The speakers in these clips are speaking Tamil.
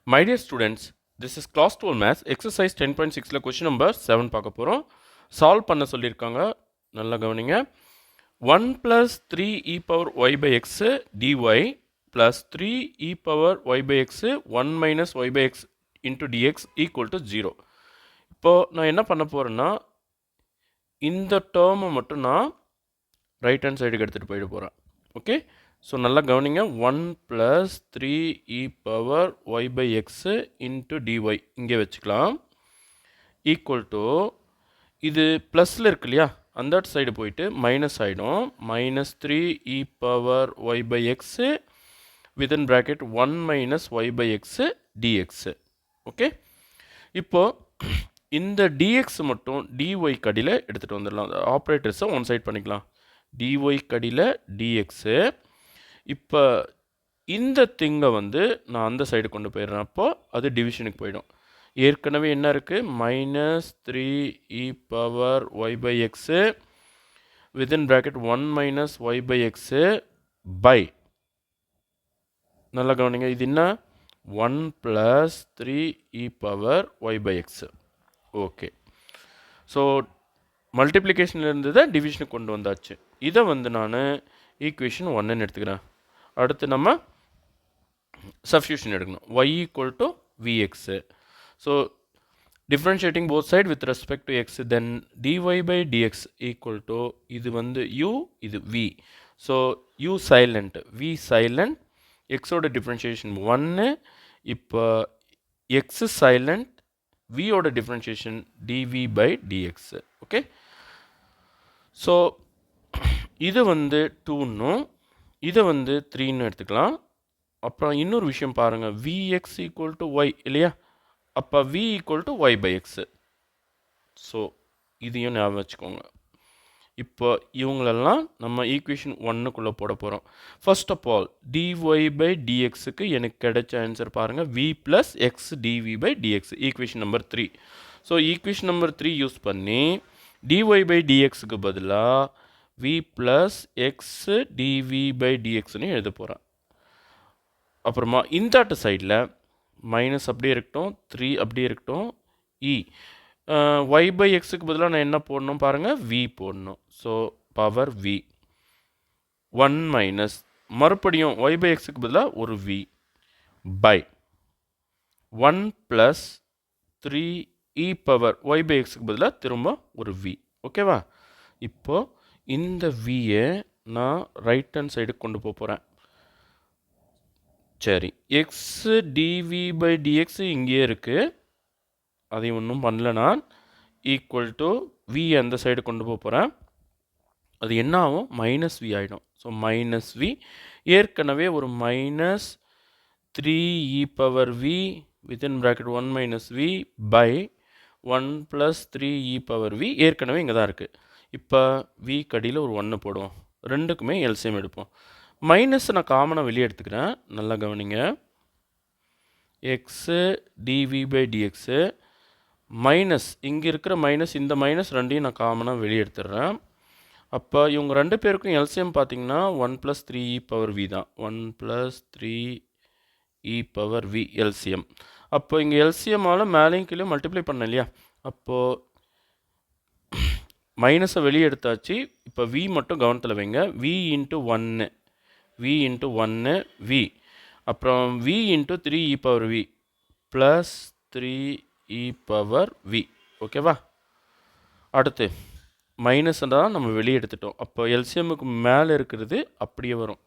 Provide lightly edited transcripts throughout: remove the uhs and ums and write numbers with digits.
My dear students, this is class 12 maths exercise 10.6ல question number 7 பார்க்க போகிறோம். சால்வ் பண்ண சொல்லியிருக்காங்க, நல்லா கவனிங்க. 1 plus 3 e power y by x dy plus 3 e power y by x 1 minus y by x into dx equal to 0. இப்போ நான் என்ன பண்ண போகிறேன்னா, இந்த டேர்மை மட்டும் நான் ரைட் ஹேண்ட் சைடுக்கு எடுத்துகிட்டு போயிட போகிறேன். ஓகே, ஸோ நல்லா கவனிங்க. 1 + 3 e power y by x into dy இங்கே வச்சுக்கலாம். ஈக்குவல் டு இது ப்ளஸில் இருக்கு இல்லையா, அந்த சைடு போயிட்டு மைனஸ் ஆகிடும். -3 e power y by x within bracket 1 minus y by x dx. Okay, இப்போது இந்த dx மட்டும் dy கடியில் எடுத்துகிட்டு வந்துடலாம். ஆப்ரேட்டர்ஸை ஒன் சைட் பண்ணிக்கலாம். dy கடியில் dx. இப்போ இந்த திங்கை வந்து நான் அந்த சைடு கொண்டு போயிடுறேன். அப்போது அது டிவிஷனுக்கு போயிடும். ஏற்கனவே என்ன இருக்குது, -3 e power y by x within bracket 1 minus y by x பை, நல்லா கவனிங்க, இது என்ன, 1 + 3 e power y by x. Okay, so மல்டிப்ளிகேஷனில் இருந்ததை டிவிஷனுக்கு கொண்டு வந்தாச்சு. இதை வந்து நான் ஈக்குவேஷன் 1ன்னு எடுத்துக்கிறேன். அடுத்து நம்ம சப்ஸ்டியூஷன் எடுக்கணும். y = vx. So differentiating both side with respect to x, then dy by dx equal to இது வந்து u, இது v. So u silent, v silent, எக்ஸோட டிஃப்ரென்ஷியேஷன் 1. இப்போ x சைலண்ட், v ஓட differentiation dv by dx. Okay, so இது வந்து 2ன்னும் இதை வந்து 3ன்னு எடுத்துக்கலாம். அப்புறம் இன்னொரு விஷயம் பாருங்கள், vx = y இல்லையா, அப்போ v = y by x. So இதையும் ஞாபகம் வச்சுக்கோங்க. இப்போ இவங்களெல்லாம் நம்ம ஈக்குவேஷன் 1க்குள்ளே போட போகிறோம். First of all dy by dxக்கு எனக்கு கிடைச்ச ஆன்சர் பாருங்கள், v + x dv by dx, equation number 3. So equation number 3 use பண்ணி dy by dxக்கு பதிலாக v + x dv by dxன்னு எழுத போகிறேன். அப்புறமா இந்த சைடில் மைனஸ் அப்படியே இருக்கட்டும், 3 அப்படியே இருக்கட்டும், e y by xக்கு பதிலாக நான் என்ன போடணும் பாருங்கள், v போடணும். ஸோ பவர் v 1 மைனஸ் மறுபடியும் y by xக்கு பதிலாக ஒரு v by 1 + 3 e power y by xக்கு பதிலாக திரும்ப ஒரு v. ஓகேவா, இப்போது இந்த வியை நான் ரைட் ஹேண்ட் சைடுக்கு கொண்டு போகிறேன். சரி, எக்ஸ் டிவி பை டிஎக்ஸ் இங்கேயே இருக்குது, அதை ஒன்றும் பண்ணல நான். ஈக்குவல் டு வி அந்த சைடு கொண்டு போகிறேன். அது என்ன ஆகும், -v ஆகிடும். ஸோ -v, ஏற்கனவே ஒரு -3 e power v within bracket 1 minus v by 1 + 3 e power v ஏற்கனவே இங்கே தான் இருக்குது. இப்போ v கடியில் ஒரு 1 போடுவோம், ரெண்டுக்குமே எல்சிஎம் எடுப்போம். மைனஸ் நான் காமனாக வெளியே எடுத்துக்கிறேன், நல்லா கவனிங்க. X dv by dx minus, இங்கே இருக்கிற மைனஸ், இந்த மைனஸ் ரெண்டையும் நான் காமனாக வெளியே எடுத்துடுறேன். அப்போ இவங்க ரெண்டு பேருக்கும் எல்சிஎம் பார்த்தீங்கன்னா 1 + 3 e பவர் v தான். 1 + 3 e பவர் v எல்சிஎம். அப்போ இங்கே எல்சிஎம்மால் மேலேயும் கீழே மல்டிப்ளை பண்ண இல்லையா, அப்போது மைனஸை வெளியே எடுத்தாச்சு. இப்போ v மட்டும் கவனத்தில் வைங்க, v × 1, v × 1 v, அப்புறம் v × 3 e power v plus 3 e power v. ஓகேவா, அடுத்து மைனஸ் தான் நம்ம வெளியே எடுத்துட்டோம். அப்போ எல்சிஎம்முக்கு மேலே இருக்கிறது அப்படியே வரும்.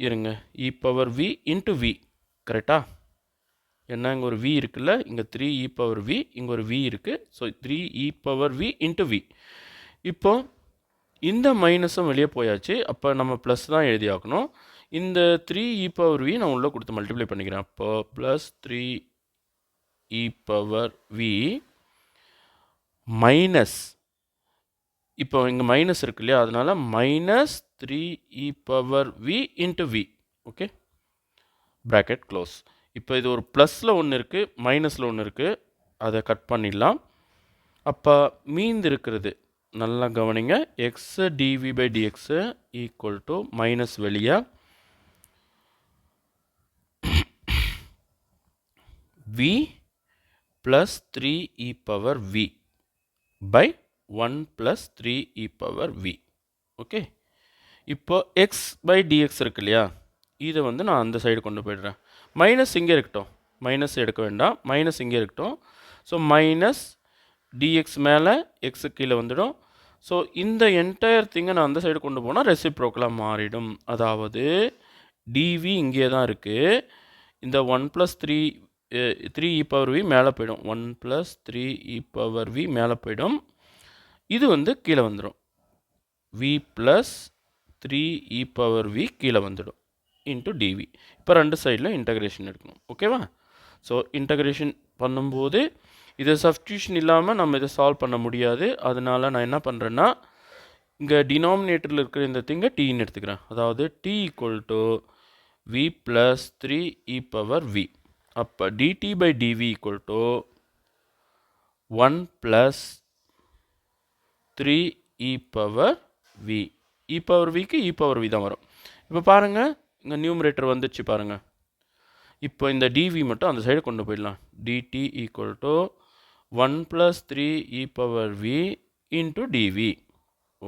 இருங்க, e பவர் v × v கரெக்டா, என்ன இங்கே ஒரு v இருக்குல்ல, இங்கே 3 e பவர் v, இங்கே ஒரு v இருக்குது. So 3 e power v × v. இப்போ இந்த மைனஸும் வெளியே போயாச்சு, அப்போ நம்ம ப்ளஸ் தான் எழுதி ஆக்கணும். இந்த 3 e பவர் v நான் உள்ளே கொடுத்து மல்டிப்ளை பண்ணிக்கிறேன். அப்போ +3 e பவர் v மைனஸ், இப்போ இங்கே மைனஸ் இருக்கு இல்லையா, அதனால் -3 e power v × v. Okay, bracket close. இப்போ இது ஒரு ப்ளஸில் ஒன்று இருக்குது, மைனஸில் ஒன்று இருக்குது, அதை கட் பண்ணிடலாம். அப்போ மீந்து இருக்கிறது நல்லா கவனிங்க, x dv by dx equal to minus வெளியே v plus 3e power v by 1 plus 3e power v. Okay, இப்போ x by dx இருக்கு இல்லையா, இதை வந்து நான் அந்த சைடு கொண்டு போயிடுறேன். மைனஸ் இங்கே இருக்கட்டும், மைனஸ் எடுக்க வேண்டாம், மைனஸ் இங்கே இருக்கட்டும். ஸோ மைனஸ் டிஎக்ஸ் மேலே எக்ஸு கீழே வந்துடும். ஸோ இந்த என்டையர் திங்கை நான் அந்த சைடு கொண்டு போனால் ரெசிப்ரோக்கலாக மாறிடும். அதாவது டிவி இங்கே தான் இருக்குது. இந்த 1 + 3e power v மேலே போயிடும். 1 + 3e power v மேலே போயிடும். இது வந்து கீழே வந்துடும். v + 3e power v கீழே வந்துடும் இன்ட்டு டிவி. இப்போ ரெண்டு சைடில் இன்டகிரேஷன் எடுக்கணும். ஓகேவா? ஸோ இன்டகிரேஷன் பண்ணும்போது இதை சப்ஸ்டியூஷன் இல்லாமல் நம்ம இதை சால்வ் பண்ண முடியாது. அதனால் நான் என்ன பண்ணுறேன்னா, இங்கே டினாமினேட்டரில் இருக்கிற இந்த திங்கை டீன்னு எடுத்துக்கிறேன். அதாவது t = v + 3e power v. அப்போ dt by dv = 1 + 3e power v. e power vக்கு e power v தான் வரும். இப்போ பாருங்கள், இங்கே நியூமரேட்டர் வந்துச்சு பாருங்கள். இப்போ இந்த dv மட்டும் அந்த சைடு கொண்டு போயிடலாம். dt = 1 + 3e power v into dv.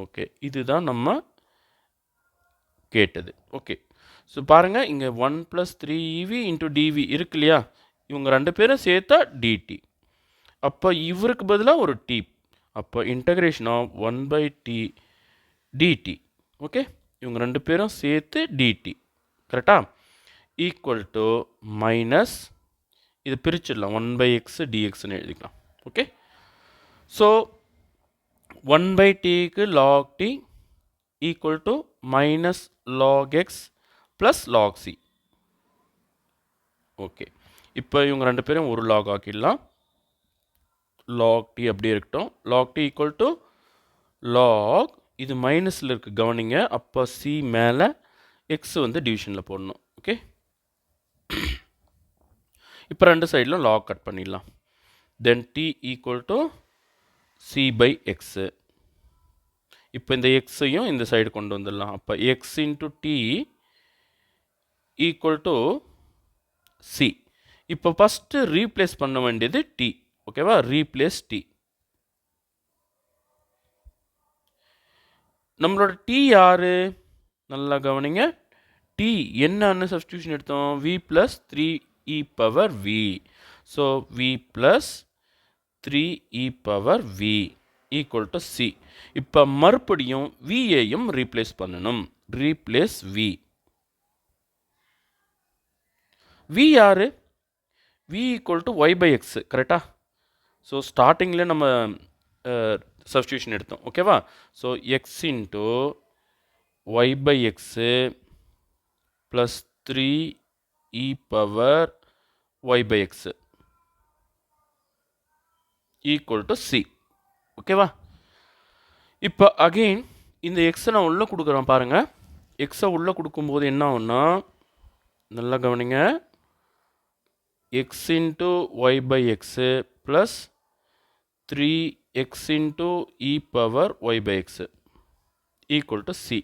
Okay, இதுதான் நம்ம கேட்டது. ஓகே, ஸோ பாருங்கள், இங்கே 1 + 3ev into dv இருக்கு இல்லையா, இவங்க ரெண்டு பேரும் சேர்த்தா dt. அப்போ இவருக்கு பதிலாக ஒரு t. அப்போ integration of 1/t dt. Okay, இவங்க ரெண்டு பேரும் சேர்த்து dt. கரெக்டா? ஈக்குவல் டு மைனஸ், இது பிரிச்சிடலாம், 1/x dxன்னு எழுதிக்கலாம். ஓகே, ஸோ 1/tக்கு log t equal to minus log x plus log c. ஓகே, இப்போ இவங்க ரெண்டு பேரும் ஒரு log ஆக்கிடலாம். log t அப்படியே இருக்கட்டும். log t equal to log, இது மைனஸில் இருக்குது கவனிங்க. அப்போ c மேலே x வந்து டிவிஷனில் போடணும். ஓகே, இப்போ ரெண்டு சைடிலும் log கட் பண்ணிடலாம். தென் t equal to c by x. இப்போ இந்த எக்ஸையும் இந்த சைடு கொண்டு வந்துடலாம். அப்போ x into t equal to c. இப்போ ஃபஸ்ட்டு ரீப்ளேஸ் பண்ண வேண்டியது t. ஓகேவா? Replace t. நம்மளோட t யாரு? நல்லா கவனிங்க. t என்னன்னு சப்ஸ்டியூஷன் எடுத்தோம்? v + 3e power v. So v + 3e power v equal to c. இப்போ மறுபடியும் v-ஐயும் ரீப்ளேஸ் பண்ணணும். Replace v. v யாரு? v equal to y/x. கரெக்டா? ஸோ ஸ்டார்டிங்கில் நம்ம சப்ஸ்டியூஷன் எடுத்தோம். ஓகேவா? So x into y/x plus 3e power y/x equal to c. ஓகேவா? இப்போ அகெயின் இந்த எக்ஸை நான் உள்ளே கொடுக்குறேன் பாருங்கள். எக்ஸை உள்ளே கொடுக்கும்போது என்ன ஆகும்னா, நல்லா கவனிங்க, x into y/x plus 3x into e power y/x equal to c.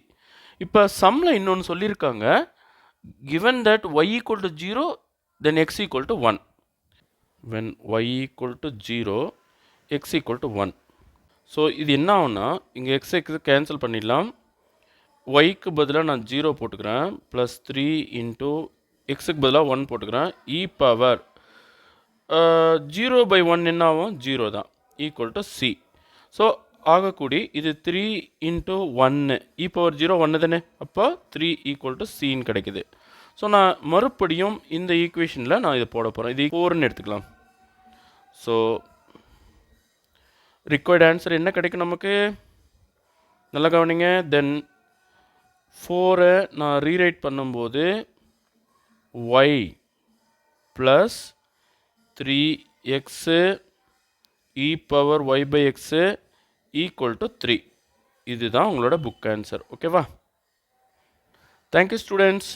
இப்போ சம்மில் இன்னொன்று சொல்லியிருக்காங்க, given that y = 0 then x = 1. when y = 0 x = 1. So இது என்ன ஆகும்னா, இங்கே எக்ஸ் கேன்சல் பண்ணிடலாம். ஒய்க்கு பதிலாக நான் 0 போட்டுக்கிறேன். ப்ளஸ் 3 இன்ட்டு எக்ஸுக்கு பதிலாக 1 போட்டுக்கிறேன். இ பவர் 0/1 என்ன ஆகும்? 0 தான். Equal to C. ஸோ ஆகக்கூடி இது 3 இன்ட்டு 1 இ பவர் 0 1 தானே. அப்போ 3 ஈக்குவல் டு சின்னு கிடைக்குது. ஸோ நான் மறுபடியும் இந்த ஈக்குவேஷனில் நான் இதை போட போகிறேன். இது 4ன்னு எடுத்துக்கலாம். ஸோ ரிக்வயர்ட் ஆன்சர் என்ன கிடைக்கும் நமக்கு? நல்லா கவனிங்க. தென் 4-ஐ நான் ரீரைட் பண்ணும்போது y plus 3x e power y/x equal to 3. இதுதான் உங்களோட புக் ஆன்சர். ஓகேவா? Thank you students.